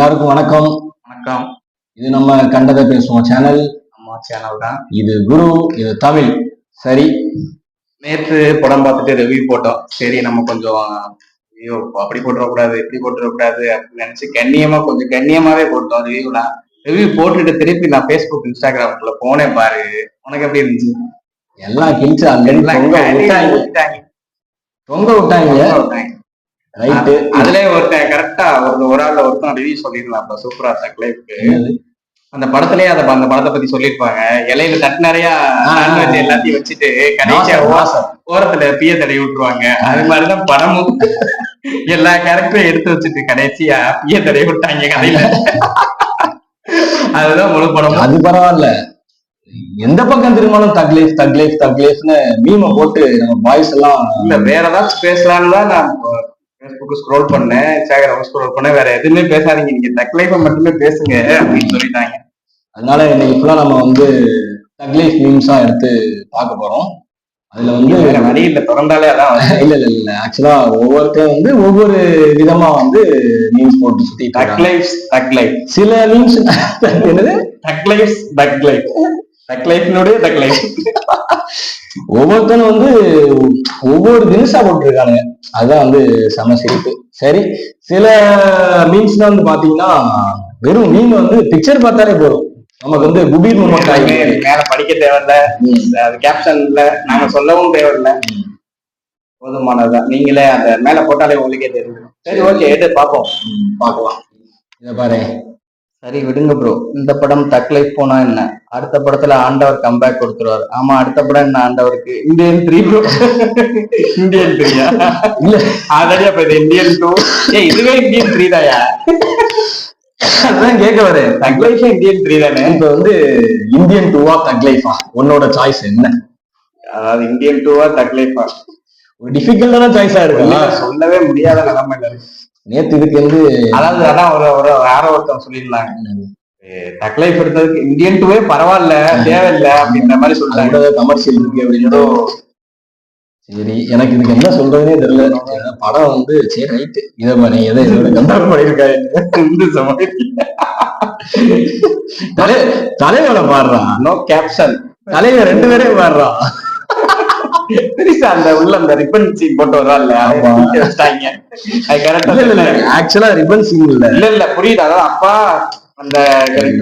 எல்லாருக்கும் வணக்கம். வணக்கம். இது நம்ம கண்டதை பேசுவோம் சேனல். நம்ம சேனல் தான். இது குரு, இது தமிழ். சரி, நேற்று படம் பார்த்துட்டு ரிவ்யூ போட்டோம். சரி நம்ம கொஞ்சம் ஐயோ அப்படி போட்டுறக்கூடாது இப்படி போட்டுறக்கூடாது அப்படின்னு நினைச்சு கொஞ்சம் கண்ணியமாவே போட்டோம் ரிவ்யூலாம். ரிவ்யூ போட்டுட்டு திருப்பி நான் ஃபேஸ்புக் இன்ஸ்டாகிராம்குள்ள போனேன் பாரு. உனக்கு எப்படி இருந்துச்சு? எல்லாம் கிழிச்சு தொங்க விட்டாங்க. ரைட்டு. அதுலயே ஒருத்தன் கரெக்டா ஒரு ஆள்ல ஒருத்தன் ரிவ்யூ சொல்லிடலாம். அப்ப சூப்பரா தக்லைஃப்க்கு அந்த படத்திலேயே அந்த படத்தை பத்தி சொல்லிருப்பாங்க. இலையில தட்டு நிறைய நான்வெஜ் எல்லாத்தையும் வச்சுட்டு கடைசியா ஓரத்துல பிய தடவி விட்டுருவாங்க. அது மாதிரிதான் படமும் எல்லா கேரக்டரும் எடுத்து வச்சுட்டு கடைசியா பிய தடவி விட்டாங்க கதையில. அதுதான் முழு படம். அது பரவாயில்ல, எந்த பக்கம் திரும்பினாலும் தக்லைஃப் தக்லைஃப் தக்லைஃப்னு மீமை போட்டு நம்ம பாய்ஸ் எல்லாம் இல்ல வேற ஏதாச்சும் பேசலான்னு தான் நான் ஃபேஸ்புக் ஸ்க்ரோல் பண்ணேன், இன்ஸ்டாகிராம் ஸ்க்ரோல் பண்ணேன். வேற எதுவுமே பேசாதீங்க, நீங்க தக்லைஃபை மட்டுமே பேசுங்க அப்படின்னு சொல்லிட்டாங்க. அதனால இன்னைக்கு ஃபுல்லா நம்ம வந்து தக்லைஃப் மீம்ஸா எடுத்து பார்க்க போறோம். அதுல வந்து வேற வழி இல்லை, திறந்தாலே அதான். இல்ல ஆக்சுவலா ஒவ்வொருத்தரும் வந்து ஒவ்வொரு விதமா வந்து மீம்ஸ் போட்டு சுத்தி தக்லைஃப் சில மீம்ஸ் என்னது தக்லைஃப்னுடைய தக்லைஃப் ஒவ்வொருத்தரும் வந்து ஒவ்வொரு தினசா போட்டிருக்கானுங்க. அதுதான் வந்து செம சிரிப்பு. சரி, சில மீம்ஸ்ல வந்து பாத்தீங்கன்னா வெறும் மீன் வந்து பிக்சர் பார்த்தாலே போதும், நமக்கு வந்து குபீர் மேல படிக்க தேவையில்ல, அது கேப்ஷன்ல நாங்க சொல்லவும் தேவையில்லை, போதுமானதுதான். நீங்களே அந்த மேல போட்டாலே உங்களுக்கே தெரிஞ்சிடும். சரி ஓகே, எடுத்து பார்க்கலாம். இதை பாரு. சரி விடுங்க ப்ரோ, இந்த படம் தக்லைஃப் போனா என்ன, அடுத்த படத்துல ஆண்டவர் கம்பேக் கொடுத்துருவாரு. ஆமா, அடுத்த படம் என்ன ஆண்டவருக்கு? Indian 3 bro. இந்தியன் 3யா? இல்ல ஆல்ரெடி அப்ப இது இந்தியன் 2. இதுவே இந்தியன் 3 தாயா? அதான் கேட்க வரேன். தக்லைஃப் இந்தியன் 3 தானே. இப்ப வந்து இந்தியன் 2வா தக்லைஃபா, உன்னோட சாய்ஸ் என்ன? அதாவது இந்தியன் 2வா தக்லைஃபா? ஒரு டிஃபிகல்ட்டான சாய்ஸா இருக்கு, சொல்லவே முடியாத நிலைமையில இருக்கு. நேத்து இதுக்கு வந்து அதாவது அதான் ஒரு யாரோ ஒருத்தவங்க சொல்லியிருந்தாங்க, தக்லைஃப் எடுத்ததுக்கு இந்தியன் 2வே பரவாயில்ல, தேவையில்லை அப்படின்ற மாதிரி சொல்லிட்டாங்க. கமர்ஷியல் இருக்கு அப்படின்றதோ. சரி, எனக்கு இதுக்கு என்ன சொல்றதுனே தெரியல. படம் வந்து சரி ரைட்டு, இதை மாதிரி எதை கம்பேர் பண்ணிருக்காரு. தலைவரை பாடுறான், நோ கேப்ஷன். தலைவர் 2 பேரையும் பாடுறான். அந்த உள்ள அந்த ரிப்பன் சீன் போட்டு வரல, ஆக்சுவலா ரிப்பன் சீன் இல்ல புரியுது. அதான் அப்பா அந்த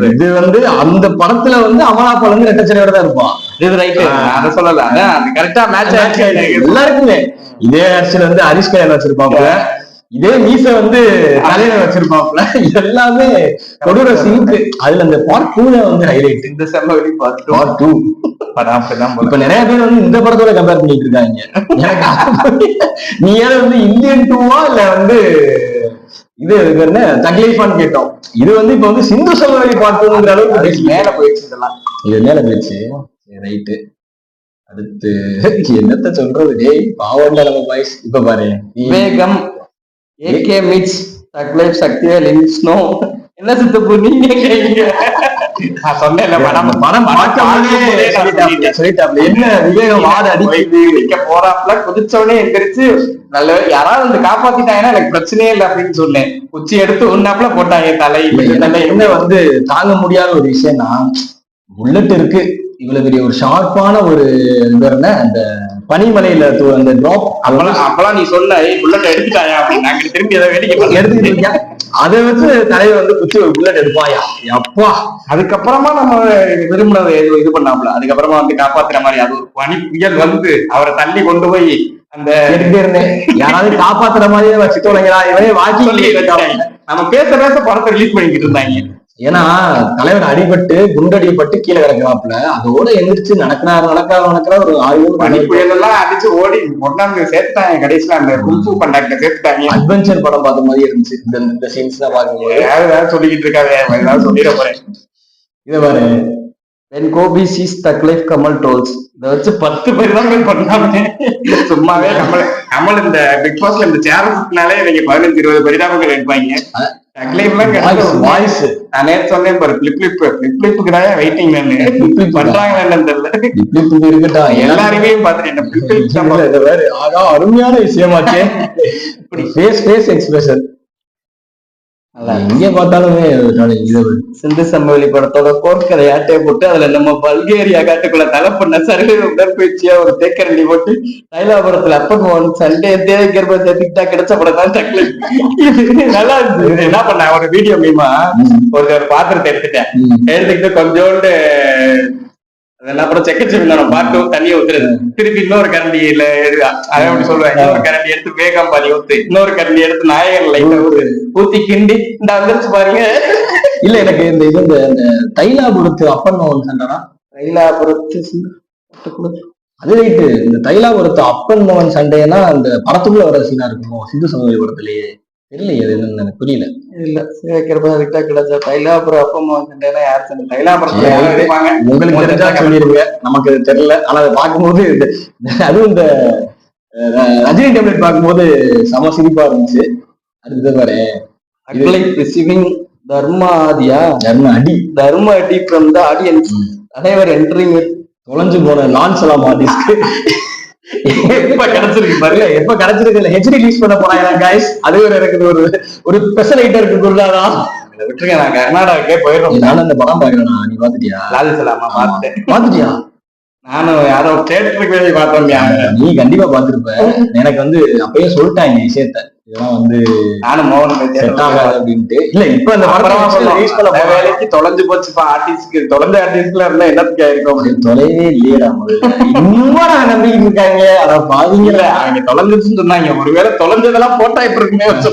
இது வந்து அந்த படத்துல வந்து அமலாபால் வந்து ரெட்டச்சடையோட தான் இருப்பான். இது ரைட்டு, அதை சொல்லல. அதான் கரெக்டா மேட்ச் எல்லாருக்குமே. இதே ஆக்சுவல் வந்து ஹரிஷ் கல்யாணம் வச்சிருப்பாங்க, இதே மீச வந்து தலையில வச்சிருப்பாப்ல. எல்லாமே கொடூர சிங்க். அதுல இந்த பார்ட் 2 வந்து ஹைலைட். இந்த செம்ம பார்ட் 2 இப்ப நிறைய பேர் வந்து இந்த படத்தோட கம்பேர் பண்ணிட்டு இருக்காங்க. நீ ஏதோ வந்து இந்தியன் 2வா இல்ல வந்து இது என்ன தக்லைஃபான்னு கேட்டோம். இது வந்து இப்ப வந்து சிந்து சமவெளி பார்ட் 2ங்கிற அளவுக்கு மேல போயிடுச்சு. இதெல்லாம் இது மேல போயிடுச்சு. ரைட்டு, அடுத்து என்னத்த சொல்றது? டேய் பாவம் நம்ம பாய்ஸ். இப்ப பாரு, விவேகம் ஏகே மீட்ஸ் தக்லைஃப் சக்திவேல் இன் ஸ்னோ. என்ன சித்தப்பு நீங்க கேக்குறீங்க? நான் சொன்னேன் படம் சொல்லிட்டாப்ல. என்ன விவேகம் வாட அடிக்க போறாப்ல, குதிச்சவனே எந்திரிச்சு நல்ல யாராவது வந்து காப்பாத்திட்டாங்கன்னா எனக்கு பிரச்சனையே இல்லை அப்படின்னு சொன்னேன். குச்சி எடுத்து ஒன்னாப்புல போட்டாங்க தலையில. என்ன வந்து தாங்க முடியாத ஒரு விஷயம்னா, புல்லட் இருக்கு, இவ்வளவு பெரிய ஒரு ஷார்ப்பான ஒரு அந்த பனிமலையில அந்த டிராப், அப்பெல்லாம் நீ சொன்ன புல்லட் எடுத்துட்டாயா அப்படின்னு திரும்பி அதை வேடிக்கை எடுத்துக்கிட்டு அதை வச்சு தலைவர் வந்து குச்சி ஒரு புல்லட் எடுப்பாயா அப்பா. அதுக்கப்புறமா நம்ம விரும்பினதை இது பண்ணாமல, அதுக்கப்புறமா வந்து காப்பாத்துற மாதிரி அது ஒரு பனி புயல் வந்து அவரை தள்ளி கொண்டு போய் அந்த இருந்தேன். யாராவது காப்பாத்துற மாதிரியே வச்சுட்டு இவரே வாக்கி நம்ம பேச படத்தை ரிலீஸ் பண்ணிக்கிட்டு இருந்தாங்க. ஏன்னா தலைவர் அடிபட்டு குண்டடிப்பட்டு கீழே கிடக்கிறாப்புல, அதோட எந்திரிச்சு நடக்கிறார் ஒரு 6 பனி புயல் எல்லாம் அடிச்சு ஓடி ஒன்னாங்க சேர்த்துட்டாங்க. கடைசியில அந்த கும்ஃபு கண்டாக்டர் சேர்த்துட்டாங்க. அட்வென்ச்சர் படம் பார்த்த மாதிரி இருந்துச்சு இந்த சீன்ஸ் தான் பார்க்கும்போது. ஏதாவது சொல்லிக்கிட்டு இருக்காது, ஏதாவது சொல்லிட போறேன். இதை பாரு, when Kobe sees Thug-Life Kamal trolls. இதை வச்சு 10 பேர் தான் பண்ணாமே. சும்மாவே கமல் இந்த பிக் பாஸ்ல இந்த சேரனாலே நீங்க 15-20 பரிதாபங்கள் எடுப்பாங்க. வாய்ஸ் நான் நேற்று சொன்னேன் பாரு, பிளிப்புக்கு தான் வெயிட்டிங் பண்றாங்களா என்னன்னு தெரியல. இருக்கட்டும், எல்லாருமே பாத்துட்டேன். அருமையான விஷயமாச்சே. ஃபேஸ் எக்ஸ்பிரஷன் எங்க பார்த்தாலுமே இது சிந்து சமவெளி படத்தோட கோர்க்கரை ஆட்டையை போட்டு அதுல நம்ம பல்கேரியா காட்டுக்குள்ள தலை பண்ண சண்டை உடற்பயிற்சியா ஒரு தேக்கரண்டி போட்டு தைலாபுரத்துல அப்பன் மோகன் சண்டே தேவைக்கிறப்ப சேர்த்துக்கிட்டா கிடைச்ச படம் தான் டக்குல நல்லா இருந்துச்சு. என்ன பண்ண ஒரு வீடியோ மீமா ஒரு பாத்திரத்தை எடுத்துக்கிட்டு கொஞ்சோண்டு அதெல்லாம் அப்புறம் செக்கச்சி பாட்டும் தண்ணியை ஊத்துறது, திருப்பி இன்னொரு கரண்டியில அதை அப்படி சொல்லுவேன், இன்னொரு கரண்டி எடுத்து வேகம் பாதி ஊத்து, இன்னொரு கரண்டி எடுத்து நாயகன் லைட்டா ஊத்தி கிண்டி இந்த வந்துருச்சு பாருங்க. இல்ல எனக்கு இந்த இது இந்த தைலாபுரத்து அப்பன் மோகன் சண்டைனா தைலாபுரத்து அது ரைட்டு. இந்த தைலாபுரத்து அப்பன் மோகன் சண்டைனா அந்த படத்துக்குள்ள வர சீனா இருக்குமோ சிந்து சமவெளி படத்திலேயே தெரியலையே, அது என்னன்னு எனக்கு புரியல. இல்ல சிவக்கிறப்ப கிட்ட கிடைச்ச தைலாபுரம் அப்பன் மோகன் சண்டைனா யார் சண்டை? தைலாபுரத்துல உங்களுக்கு தெரிஞ்சா சொல்லிருங்க, நமக்கு தெரியல. ஆனா அதை பார்க்கும்போது அதுவும் இந்த ரஜினி டேப்லெட் பார்க்கும்போது செம சிரிப்பா இருந்துச்சு. அடுத்தது பாரு தர்ம அடி from the audience, தலைவர் என்ட்ரிங் தொலைஞ்சு போன லான்சலாம் ஆர்டிஸ்ட் எப்ப கிடைச்சிருக்கு பாருங்க, எப்ப கிடைச்சிருக்கு இல்ல ஹெச்டி ரிலீஸ் பண்ண போறாங்க गाइस. அது ஒரு எனக்கு ஒரு ஸ்பெஷல் ஐட்டம் இருக்கு குருதாதான் விட்டுருங்க. நான் கர்நாடகாக்கே போயிடுறோம். நானும் அந்த படம் பாக்குறேன். நீ பாத்துட்டியா? லால்சலாமா பாத்துட்டியா? நானும் யாரோ தேட்டருக்கு போய் பார்த்தோம். நீ கண்டிப்பா பாத்துருப்ப. எனக்கு வந்து அப்பயே சொல்லிட்டாங்க விஷயத்த, இதெல்லாம் வந்து நானும் மோகன் செட் ஆகாது அப்படின்ட்டு. இல்ல இப்ப அந்த வேலைக்கு தொலைஞ்சு போச்சுப்பா. ஆர்டிஸ்ட்க்கு தொலைஞ்ச ஆர்டிஸ்ட்ல இருந்தா என்னத்துக்கு ஆயிருக்கும் அப்படின்னு. தொலைவே இல்லையா இன்னும் நம்பிக்கிட்டு இருக்காங்க. ஆனா பாதிங்கள அவங்க தொலைஞ்சிச்சுன்னு சொன்னாங்க. ஒருவேளை தொலைஞ்சதெல்லாம் போட்டா இப்ப இருக்குமே வச்சு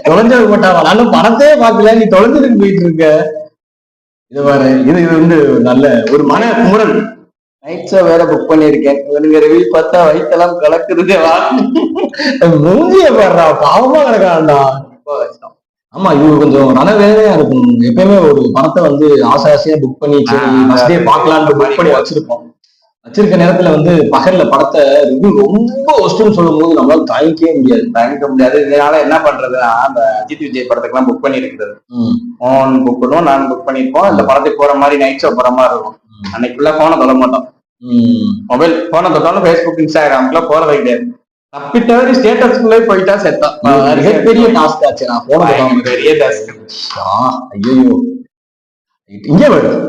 தொலைஞ்சது போட்டாவா? நானும் படத்தையே பாக்கல, நீ தொலைஞ்சதுக்கு போயிட்டு இருக்க. இது பாரு, இது வந்து நல்ல ஒரு மன குமுறல். நைட் ஷோ வேற புக் பண்ணிருக்கேன். இவனுங்க ரிவ்யூ பார்த்தா வயிற்றெல்லாம் கலக்குறது. மூஞ்சிய பாடுறா, பாவமா கிடக்காண்டா. ஆமா, இது கொஞ்சம் ரணவேதனையா இருக்கும். எப்பயுமே ஒரு படத்தை வந்து ஆசையா புக் பண்ணி ஃபர்ஸ்ட் டே பாக்கலான்னு புக் பண்ணி வச்சிருக்க நேரத்துல வந்து பகல்ல படத்தை ரிவ்யூ ரொம்ப ஒஸ்ட்னு சொல்லும் போது நம்மளால தாங்கிக்கவே முடியாது. இதனால என்ன பண்றதுன்னா, அந்த அஜித் விஜய் படத்துக்கு எல்லாம் புக் பண்ணிருக்கிறது. புக் பண்ணுவோம், நான் புக் பண்ணிருப்போம். இந்த படத்துக்கு போற மாதிரி நைட் ஷோ போற மாதிரி இருக்கும். அன்னைக்குள்ள போனை தொட மாட்டோம். மொபைல் போனை தொட்டாலும் பேஸ்புக் இன்ஸ்டாகிராம்க்குள்ள போறதே கிடையாது. தப்பித்தவரை ஸ்டேட்டஸ்குள்ளே போயிட்டா செத்தா மிகப்பெரிய டாஸ்க் ஆச்சு. நான் போன பெரிய டாஸ்க். ஐயோ இங்கே வரும்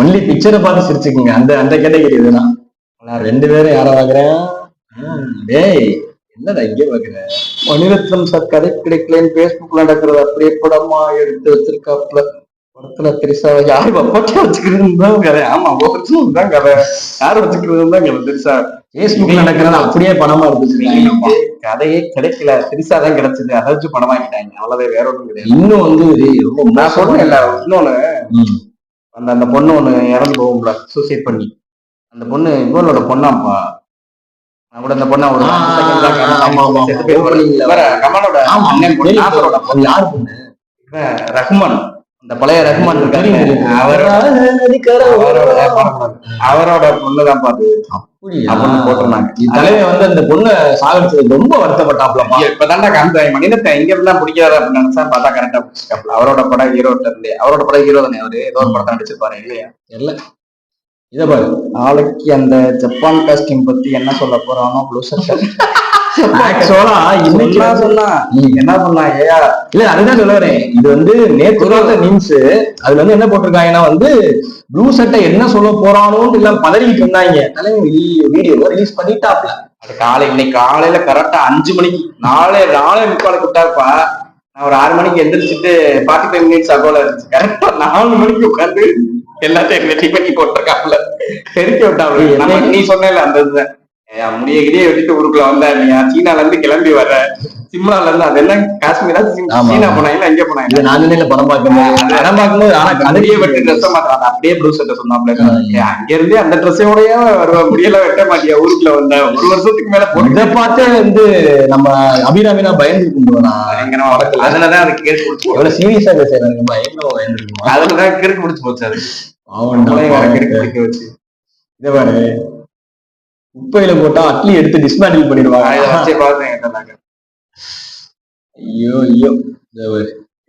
ஒன்லி பிக்சரை பார்த்து சிரிச்சுக்குங்க. அந்த கேட்டகரி இதுதான். நான் 2 பேரும் யார பாக்குறேன்? டேய் என்னடா இங்கே பாக்குறேன்? மணிரத்னம் சார் கதை கிடைக்கலன்னு பேஸ்புக்ல நடக்கிறது அப்படியே படமா எடுத்து வச்சிருக்காப்ல. படத்துல திரிசாவை யாரு போட்டோ வச்சுக்கிறது தான் கதை. ஆமா, தான் கதை. யாரு வச்சுக்கிறது தான் கதை. திரிசா பேஸ்புக்ல நடக்கிறது அப்படியே படமா எடுத்து கதையே கிடைக்கல, திரிசா தான் கிடைச்சது. அதை வச்சு படமாக்கிட்டாங்க. அவ்வளவு வேற ஒன்றும் கிடையாது. இன்னும் வந்து நான் சொல்றேன் இல்ல, இன்னொன்னு அந்த பொண்ணு ஒண்ணு இறந்து போகும்ல சூசைட் பண்ணி. அந்த பொண்ணு இவனோட பொண்ணாப்பா. நான் கூட அந்த பொண்ணா ஒரு கமலோட யாரு பொண்ணு? ரஹ்மான், அந்த பழைய ரஹ்மான் இருக்காரு, அவரோட பொண்ணுதான் பாத்து அப்படின்னு போட்டிருந்தாங்க. தலைவன் வந்து அந்த பொண்ணை சாகடிச்சது ரொம்ப வருத்தப்பட்டாப்ல. இப்பதான்டா காமிச்சாங்க. மனிதத்தை எங்க இருந்தா பிடிக்காத அப்படின்னு நினைச்சா பார்த்தா கரெக்டா பிடிச்சிக்காப்ல. அவரோட படம் ஹீரோட்ட இருந்து, அவரோட படம் ஹீரோ தானே, அவரு ஏதோ ஒரு படத்தை நடிச்சிருப்பாரு இல்லையா? இல்ல இத பாரு, நாளைக்கு அந்த ஜப்பான் காஸ்டியூம் பத்தி என்ன சொல்ல போறானோ ப்ளூ ஷர்ட். ஆக்சுவலா இன்னைக்கு சொன்னா என்ன பண்ணா ஏயா இல்ல, அதுதான் சொல்ல வரேன். இது வந்து நேற்று நியூஸ். அதுல வந்து என்ன போட்டிருக்காங்கன்னா வந்து ப்ளூ ஷர்ட்டை என்ன சொல்ல போறானோன்னு எல்லாம் பதறிக்கிட்டு இருந்தாங்க. வீடியோ ரிலீஸ் பண்ணிட்டாப்ல. அது இன்னைக்கு காலையில கரெக்டா 5 மணிக்கு 4:45 விட்டாப்பா. நான் ஒரு 6 மணிக்கு எந்திரிச்சிட்டு 45 மினிட்ஸ் அகோல இருந்துச்சு. கரெக்டா 4 மணிக்கு உட்காந்து எல்லாத்தையும் ரெடி பண்ணி போட்டிருக்காப்ல. தெரிக்க விட்டாப்ல. நீ சொன்னல அந்த இதுதான் முடிய கிடியே வெட்டிட்டு ஊருக்குள்ள வந்தா இல்லையா? சீனால இருந்து கிளம்பி வர்ற, சிம்லால இருந்து, அது என்ன காஷ்மீரா சீனா போனாங்க, எங்க போனாங்க? நான் படம் பார்க்கும்போது ஆனா கதையே வெட்டி ட்ரெஸ் மாட்டாங்க. அப்படியே ப்ளூ ஷர்ட் சொன்னாப்ல. அங்க இருந்தே அந்த ட்ரெஸ்ஸோடய வருவ, முடியல வெட்ட மாட்டியா ஊருக்குள்ள வந்த 1 வருஷத்துக்கு மேல இதை பார்த்தே வந்து நம்ம அபிராமினா பயந்து கும்பிடுவோம். அதுலதான் அது கேட்டு பிடிச்சி எவ்வளவு சீரியஸா பேசுறாங்க, பயங்கரமா பயந்துருக்கோம். அதுலதான் கிறுக்கு பிடிச்சு போச்சு. அது கிறுக்கு பிடிக்க வச்சு இதை பாரு, குப்பையில போட்டா அட்லி எடுத்து டிஸ்மேண்டில் பண்ணிடுவாங்க. ஐயோ ஐயோ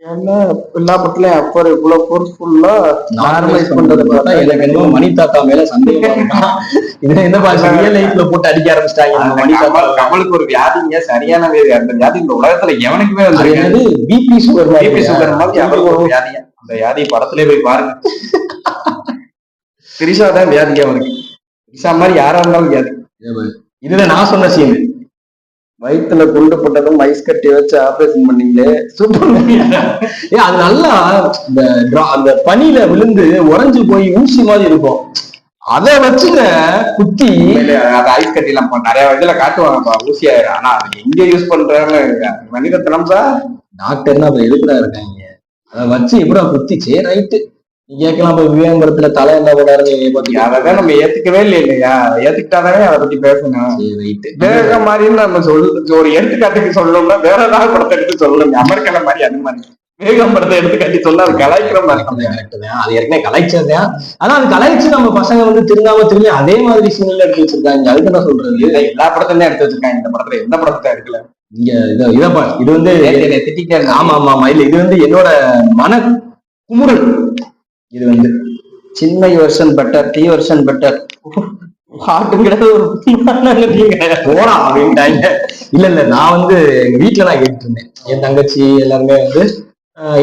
ஏன்னா எல்லா படத்துலயும் அப்பர் இவ்வளவு ஃபோர்ஸ்ஃபுல்லா நார்மலைஸ் பண்றதை பார்த்தா எனக்கு என்னமோ மணி தாத்தா மேல சந்தேகம் இதுல என்ன பாருங்க ரியல் லைஃப்ல போட்டு அடிக்க ஆரம்பிச்சிட்டாங்க மணி தாத்தா. கமலுக்கு ஒரு வியாதிங்க, சரியான வியாதி. அந்த வியாதி இந்த உலகத்துல எவனுக்குமே அது என்னது பிபி சுகர் பிபி சுகர் மாதிரி அவருக்கு ஒரு வியாதிங்க. அந்த வியாதி படத்திலே போய் பாருங்க. திரிஷா தான் வியாதிங்க அவருக்கு. திரிஷா மாதிரி யாரா இருந்தாலும் வியாதி. இதுல நான் சொன்ன சீன் வயிற்றுல குண்டு போட்டதும் ஐஸ் கட்டி வச்சு ஆபரேஷன் பண்ணீங்களே சூப்பர். அது நல்லா அந்த பனியில விழுந்து உறைஞ்சு போய் ஊசி மாதிரி இருக்கும், அதை வச்சுங்க குத்தி. அது ஐஸ் கட்டி எல்லாம் நிறைய இதுல காட்டுவாங்க ஊசி ஆயிரும். ஆனா அது எங்க யூஸ் பண்றாங்க மனிதத்தனம் சார். டாக்டர்னா அப்ப எதுக்குடா இருக்காங்க, அதை வச்சு எப்படா குத்தி. சரி ரைட்டு, நீ கேட்கலாம் இப்ப விவேகபுரத்துல தலை என்ன போடாருன்னு. அதான் நம்ம ஏத்துக்கவே இல்லையா, ஏத்துக்கிட்டாதானே அதை பத்தி பேசணும். வேற மாதிரின்னு நம்ம ஒரு எடுத்துக்காட்டுக்கு சொல்லணும்னா வேற ஏதாவது படத்தை எடுத்து சொல்லணும். அமெரிக்கால மாதிரி அந்த மாதிரி வேகம் படத்தை எடுத்துக்காட்டி சொல்ல அது கலாய்க்கிற மாதிரி. அது ஏற்கனவே கலாய்ச்சதுதான். ஆனா அது கலாய்ச்சு நம்ம பசங்க வந்து திரும்பி அதே மாதிரி சூழ்நிலை எடுத்து வச்சிருக்காங்க. அதுக்கு என்ன சொல்றது, எல்லா படத்தையும் எடுத்து வச்சிருக்காங்க. இந்த படத்துல எந்த படத்தை எடுக்கல. இங்க இதப்பா இது வந்து திட்டிட்டே. ஆமா ஆமா ஆமா, இல்ல இது வந்து என்னோட மன குமுறல். இது வந்து சின்ன version better, the version better. பாட்டுங்கிறது ஒரு போனா அப்படின்ட்டாங்க. இல்ல இல்ல, நான் வந்து எங்க வீட்டுல நான் கேட்டு இருந்தேன். என் தங்கச்சி எல்லாருமே வந்து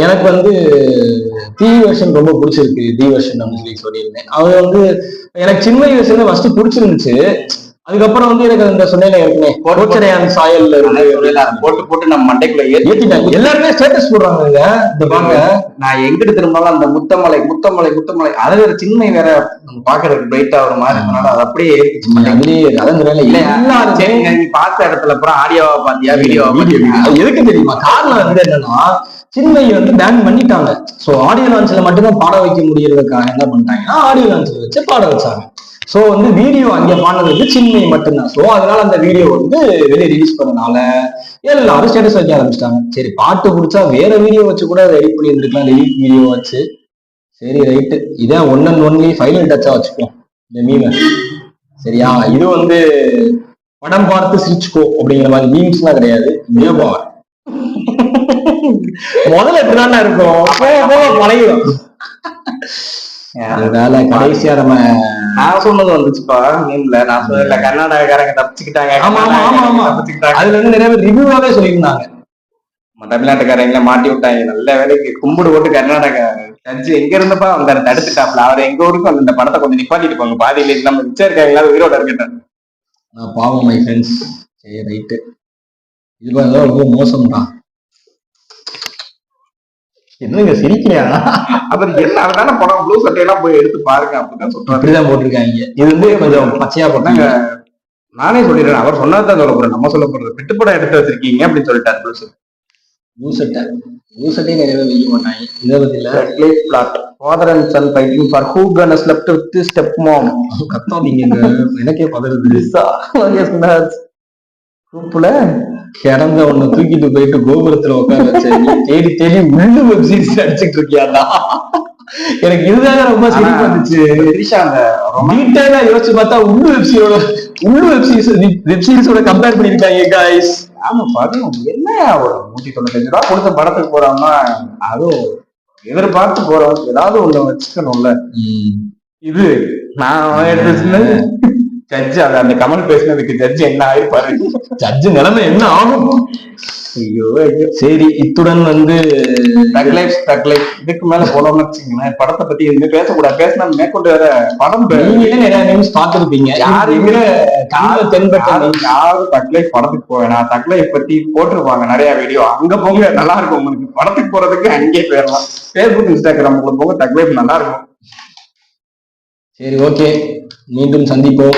எனக்கு வந்து டி வெர்ஷன் ரொம்ப பிடிச்சிருக்கு, டி வெர்ஷன் அப்படின்னு சொல்லியிருந்தேன். அவங்க வந்து எனக்கு சின்ன வெர்ஷன் ஃபர்ஸ்ட் பிடிச்சிருந்துச்சு. அதுக்கப்புறம் வந்து எனக்கு அந்த சொன்னேன் ஏற்கனவே சாயல்ல போட்டு போட்டு நம்ம மண்டைக்குள்ள ஏத்திட்டாங்க. எல்லாருமே ஸ்டேட்டஸ் போடுறாங்க. நான் எங்கிட்டு திரும்பாலும் அந்த முத்தமலை முத்தமலை முத்தமலை அதை வேற சின்ன வேற பாக்குறதுக்கு பிரைட்டா ஒரு மாதிரி இருக்கனால அது அப்படியே அதுலயே அதான் இல்ல எல்லாரும் சரி. நீ பார்த்த இடத்துல அப்புறம் ஆடியோவா பாத்தியா வீடியோவா? எதுக்கு தெரியுமா காரணம் வந்து என்னன்னா, சின்மை வந்து பேன் பண்ணிட்டாங்க. சோ ஆடியோ லான்ச்ல மட்டும்தான் பாட வைக்க முடியறதுக்காக என்ன பண்ணிட்டாங்கன்னா ஆடியோ லான்ச்ல வச்சு பாட வச்சாங்க. சோ வந்து வீடியோ அங்க பாடுறது சின்மை மட்டும்தான். சோ அதனால அந்த வீடியோ வந்து வெளியே ரிலீஸ் பண்ணனால எல்லாரும் ஸ்டேட்டஸ் வைக்க ஆரம்பிச்சிட்டாங்க. சரி பாட்டு பிடிச்சா வேற வீடியோ வச்சு கூட அதை எடிட் பண்ணி இருந்திருக்கலாம், எடிட் வீடியோ வச்சு. சரி ரைட்டு, இதான் ஒன் அண்ட் ஒன்லி ஃபைனல் டச்சா வச்சுப்போம் இந்த மீமை. சரியா, இது வந்து படம் பார்த்து சிரிச்சுக்கோ அப்படிங்கிற மாதிரி மீம்ஸ்லாம் கிடையாது. மேபார் முதல்ல இப்படிதான் இருக்கும், பழகிடும். அதனால கடைசியா நம்ம நான் சொன்னது வந்துச்சுப்பா மீன்ல. நான் சொன்னல கர்நாடகாரங்க தப்பிச்சுக்கிட்டாங்க. ஆமா ஆமா ஆமா ஆமா, அதுல இருந்து நிறைய பேர் ரிவ்யூவாவே சொல்லியிருந்தாங்க. தமிழ்நாட்டுக்காரங்களை மாட்டி விட்டாங்க. நல்ல வேலைக்கு கும்பிடு போட்டு கர்நாடகா ஜட்ஜு எங்க இருந்தப்பா வந்தாரு தடுத்துட்டாப்ல. அவர் எங்க ஊருக்கு வந்து இந்த படத்தை கொஞ்சம் நிப்பாட்டிட்டு போங்க, பாதியில நம்ம மிச்சம் இருக்காங்களா உயிரோட இருக்கட்டும். நான் பாவம் மை ஃப்ரெண்ட்ஸ். சரி ரைட்டு, இது ரொம்ப மோசம்தான். என்னங்க சிரிக்கலையா? அப்புறம் என்ன அதனால படம் ப்ளூ சட்டையெல்லாம் போய் எடுத்து பாருங்க அப்படிதான் சொல்றாங்க. அப்படிதான் போட்டிருக்காங்க. இது வந்து கொஞ்சம் பச்சையா போட்டாங்க. நானே சொல்லிடுறேன், அவர் சொன்னதான் சொல்ல போறேன், நம்ம சொல்ல போறது. பிட்டு படம் எடுத்து வச்சிருக்கீங்க அப்படின்னு சொல்லிட்டாரு. ப்ளூ சட்டை நிறைய பேர் வைக்க மாட்டாங்க. இதை பத்தி plot father and son fighting for who can slept with step mom. கத்தாதீங்க, எனக்கே பதறுது. குரூப்ல கிடந்த ஒண்ணு தூக்கிட்டு போயிட்டு கோபுரத்துல உட்கார வச்சு தேடி தேடி உள்ளு வெப் சீரிஸ் அடிச்சுட்டு இருக்கியாடா. எனக்கு இதுதான் ரொம்ப சிரிப்பு வந்துச்சு. டீட்டெயிலா யோசிச்சு பார்த்தா உள்ளு வெப் சீரிஸோட கம்பேர் பண்ணிருக்காங்க guys. ஆமா பாருங்க, என்ன ஒரு 195 ரூபா கொடுத்த படத்துக்கு போறாங்கன்னா அதுவும் எதிர்பார்த்து போறோம், ஏதாவது ஒண்ணு வச்சுக்கணும்ல. இது நான் எடுத்து ஜட்ஜு அந்த கமல் பேசினதுக்கு ஜட்ஜு என்ன ஆயிருப்பாரு, ஜட்ஜு நிலைமை என்ன ஆகும். ஐயோ ஐயோ. சரி, இத்துடன் வந்து இதுக்கு மேல போனோம்னு வச்சுங்களேன். படத்தை பத்தி எதுவுமே பேசக்கூடாது. பேசினா மேற்கொண்டு வேற படம் நீங்களே நிறைய நியூஸ் பார்த்துருப்பீங்க. யாருமே யாரும் தக் லைஃப் படத்துக்கு போவேனா, தக் லைஃப் பத்தி போட்டிருப்பாங்க நிறைய வீடியோ. அங்க போங்க, நல்லா இருக்கும் உங்களுக்கு. படத்துக்கு போறதுக்கு அங்கேயே போயிடலாம். பேஸ்புக் இன்ஸ்டாகிராம் போங்க, தக் லைஃப் நல்லா இருக்கும். சரி ஓகே, மீண்டும் சந்திப்போம்.